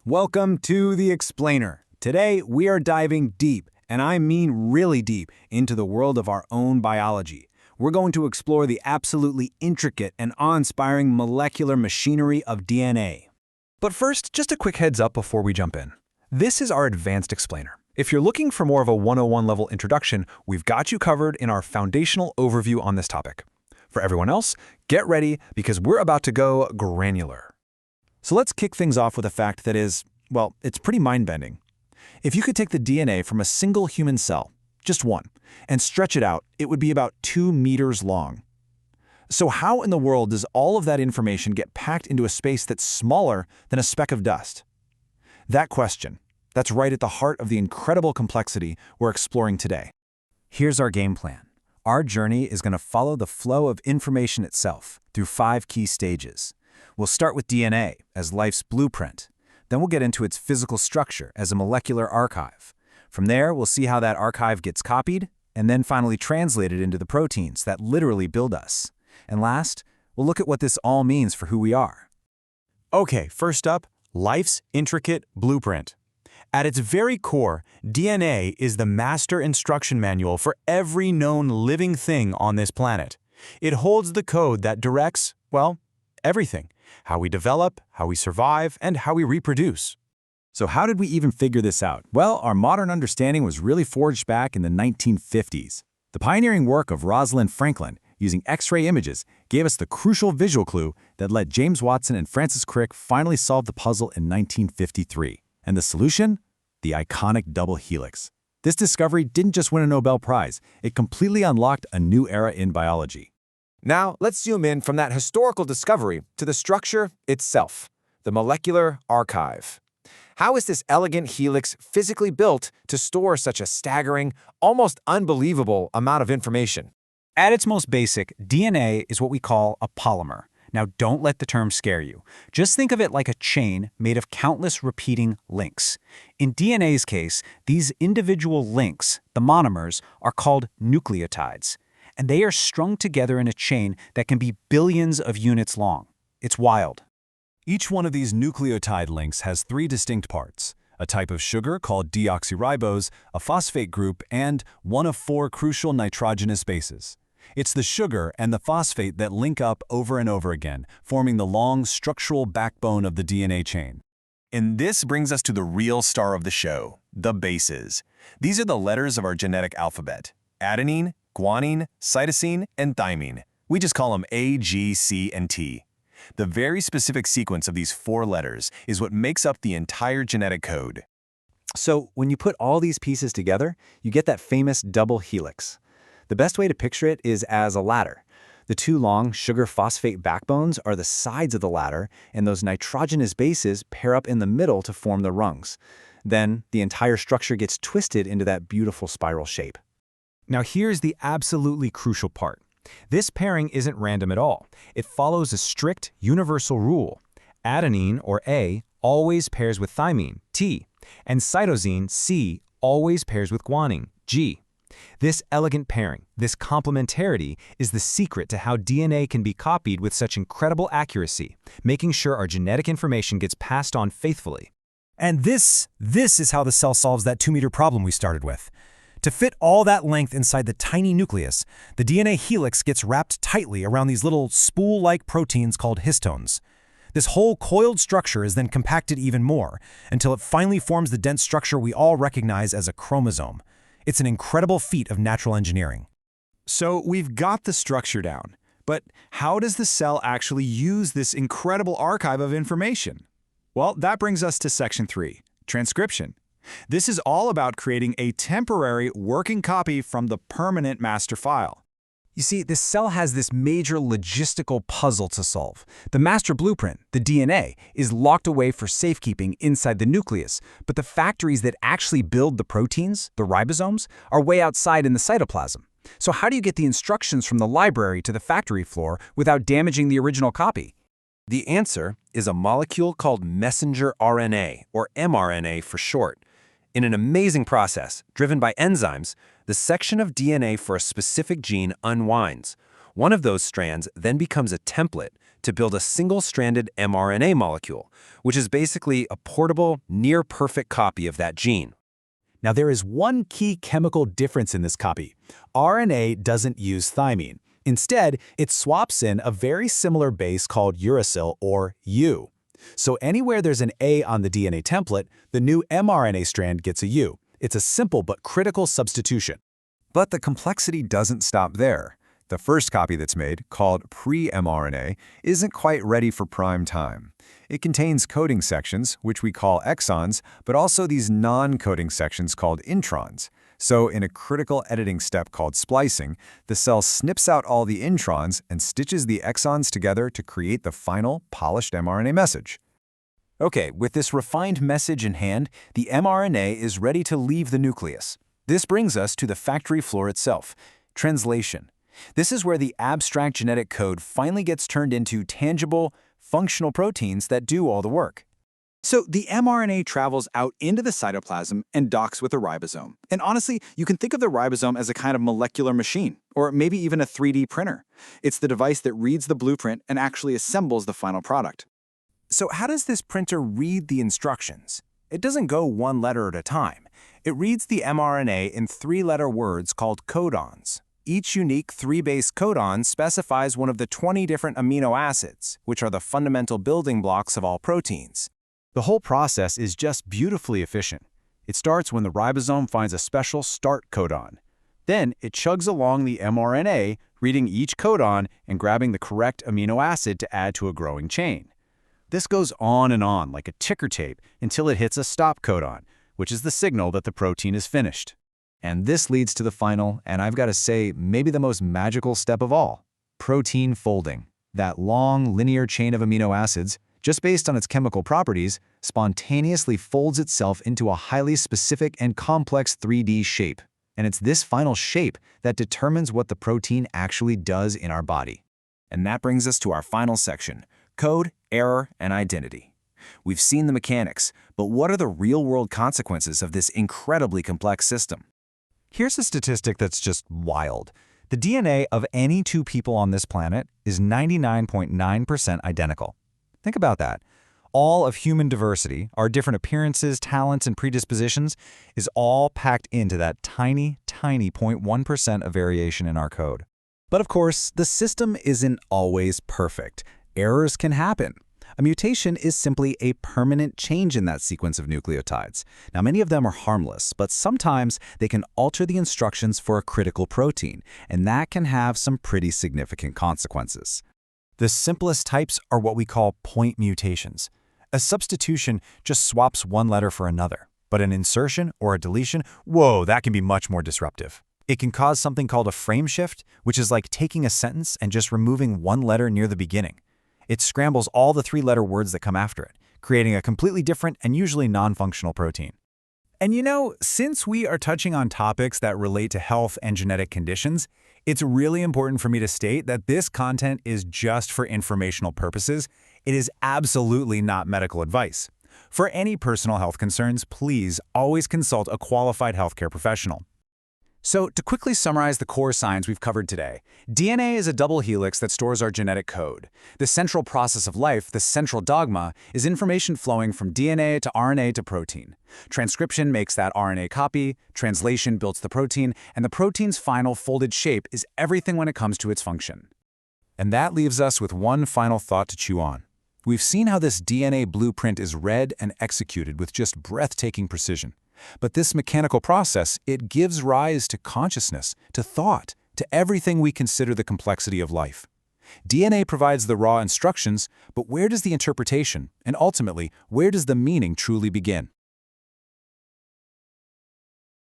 Welcome to The Explainer. Today, we are diving deep, and I mean really deep, into the world of our own biology. We're going to explore the absolutely intricate and awe-inspiring molecular machinery of DNA. But first, just a quick heads up before we jump in. This is our advanced explainer. If you're looking for more of a 101 level introduction, we've got you covered in our foundational overview on this topic. For everyone else, get ready because we're about to go granular. So let's kick things off with a fact that is, well, it's pretty mind-bending. If you could take the DNA from a single human cell, just one, and stretch it out, it would be about 2 meters long. So how in the world does all of that information get packed into a space that's smaller than a speck of dust? That question, that's right at the heart of the incredible complexity we're exploring today. Here's our game plan. Our journey is going to follow the flow of information itself through 5 key stages. We'll start with DNA as life's blueprint. Then we'll get into its physical structure as a molecular archive. From there, we'll see how that archive gets copied and then finally translated into the proteins that literally build us. And last, we'll look at what this all means for who we are. Okay, first up, life's intricate blueprint. At its very core, DNA is the master instruction manual for every known living thing on this planet. It holds the code that directs, well, everything. How we develop, how we survive, and how we reproduce. So how did we even figure this out? Well, our modern understanding was really forged back in the 1950s. The pioneering work of Rosalind Franklin, using X-ray images, gave us the crucial visual clue that let James Watson and Francis Crick finally solve the puzzle in 1953. And the solution? The iconic double helix. This discovery didn't just win a Nobel Prize, it completely unlocked a new era in biology. Now, let's zoom in from that historical discovery to the structure itself, the molecular archive. How is this elegant helix physically built to store such a staggering, almost unbelievable amount of information? At its most basic, DNA is what we call a polymer. Now, don't let the term scare you. Just think of it like a chain made of countless repeating links. In DNA's case, these individual links, the monomers, are called nucleotides. And they are strung together in a chain that can be billions of units long. It's wild. Each one of these nucleotide links has 3 distinct parts: a type of sugar called deoxyribose, a phosphate group, and one of 4 crucial nitrogenous bases. It's the sugar and the phosphate that link up over and over again, forming the long structural backbone of the DNA chain. And this brings us to the real star of the show, the bases. These are the letters of our genetic alphabet: adenine, guanine, cytosine, and thymine. We just call them A, G, C, and T. The very specific sequence of these 4 letters is what makes up the entire genetic code. So when you put all these pieces together, you get that famous double helix. The best way to picture it is as a ladder. The 2 long sugar-phosphate backbones are the sides of the ladder, and those nitrogenous bases pair up in the middle to form the rungs. Then the entire structure gets twisted into that beautiful spiral shape. Now here's the absolutely crucial part. This pairing isn't random at all. It follows a strict, universal rule. Adenine, or A, always pairs with thymine, T, and cytosine, C, always pairs with guanine, G. This elegant pairing, this complementarity, is the secret to how DNA can be copied with such incredible accuracy, making sure our genetic information gets passed on faithfully. And this is how the cell solves that 2-meter problem we started with. To fit all that length inside the tiny nucleus, the DNA helix gets wrapped tightly around these little spool-like proteins called histones. This whole coiled structure is then compacted even more, until it finally forms the dense structure we all recognize as a chromosome. It's an incredible feat of natural engineering. So we've got the structure down, but how does the cell actually use this incredible archive of information? Well, that brings us to section 3, transcription. This is all about creating a temporary working copy from the permanent master file. You see, this cell has this major logistical puzzle to solve. The master blueprint, the DNA, is locked away for safekeeping inside the nucleus, but the factories that actually build the proteins, the ribosomes, are way outside in the cytoplasm. So how do you get the instructions from the library to the factory floor without damaging the original copy? The answer is a molecule called messenger RNA, or mRNA for short. In an amazing process, driven by enzymes, the section of DNA for a specific gene unwinds. One of those strands then becomes a template, to build a single-stranded mRNA molecule, which is basically a portable, near-perfect copy of that gene. Now, there is one key chemical difference in this copy. RNA doesn't use thymine. Instead, it swaps in a very similar base called uracil, or U. So anywhere there's an A on the DNA template, the new mRNA strand gets a U. It's a simple but critical substitution. But the complexity doesn't stop there. The first copy that's made, called pre-mRNA, isn't quite ready for prime time. It contains coding sections, which we call exons, but also these non-coding sections called introns. So in a critical editing step called splicing, the cell snips out all the introns and stitches the exons together to create the final, polished mRNA message. Okay, with this refined message in hand, the mRNA is ready to leave the nucleus. This brings us to the factory floor itself, translation. This is where the abstract genetic code finally gets turned into tangible, functional proteins that do all the work. So the mRNA travels out into the cytoplasm and docks with the ribosome. And honestly, you can think of the ribosome as a kind of molecular machine, or maybe even a 3D printer. It's the device that reads the blueprint and actually assembles the final product. So how does this printer read the instructions? It doesn't go one letter at a time. It reads the mRNA in 3-letter words called codons. Each unique 3-base codon specifies one of the 20 different amino acids, which are the fundamental building blocks of all proteins. The whole process is just beautifully efficient. It starts when the ribosome finds a special start codon. Then it chugs along the mRNA, reading each codon and grabbing the correct amino acid to add to a growing chain. This goes on and on like a ticker tape until it hits a stop codon, which is the signal that the protein is finished. And this leads to the final, and I've got to say, maybe the most magical step of all, protein folding. That long, linear chain of amino acids, just based on its chemical properties, spontaneously folds itself into a highly specific and complex 3D shape. And it's this final shape that determines what the protein actually does in our body. And that brings us to our final section, code, error, and identity. We've seen the mechanics, but what are the real-world consequences of this incredibly complex system? Here's a statistic that's just wild. The DNA of any two people on this planet is 99.9% identical. Think about that. All of human diversity, our different appearances, talents, and predispositions, is all packed into that tiny, tiny 0.1% of variation in our code. But of course, the system isn't always perfect. Errors can happen. A mutation is simply a permanent change in that sequence of nucleotides. Now, many of them are harmless, but sometimes they can alter the instructions for a critical protein, and that can have some pretty significant consequences. The simplest types are what we call point mutations. A substitution just swaps one letter for another, but an insertion or a deletion, whoa, that can be much more disruptive. It can cause something called a frame shift, which is like taking a sentence and just removing one letter near the beginning. It scrambles all the 3-letter words that come after it, creating a completely different and usually non-functional protein. And you know, since we are touching on topics that relate to health and genetic conditions, it's really important for me to state that this content is just for informational purposes. It is absolutely not medical advice. For any personal health concerns, please always consult a qualified healthcare professional. So, to quickly summarize the core science we've covered today, DNA is a double helix that stores our genetic code. The central process of life, the central dogma, is information flowing from DNA to RNA to protein. Transcription makes that RNA copy, translation builds the protein, and the protein's final folded shape is everything when it comes to its function. And that leaves us with one final thought to chew on. We've seen how this DNA blueprint is read and executed with just breathtaking precision. But this mechanical process, it gives rise to consciousness, to thought, to everything we consider the complexity of life. DNA provides the raw instructions, but where does the interpretation, and ultimately, where does the meaning truly begin?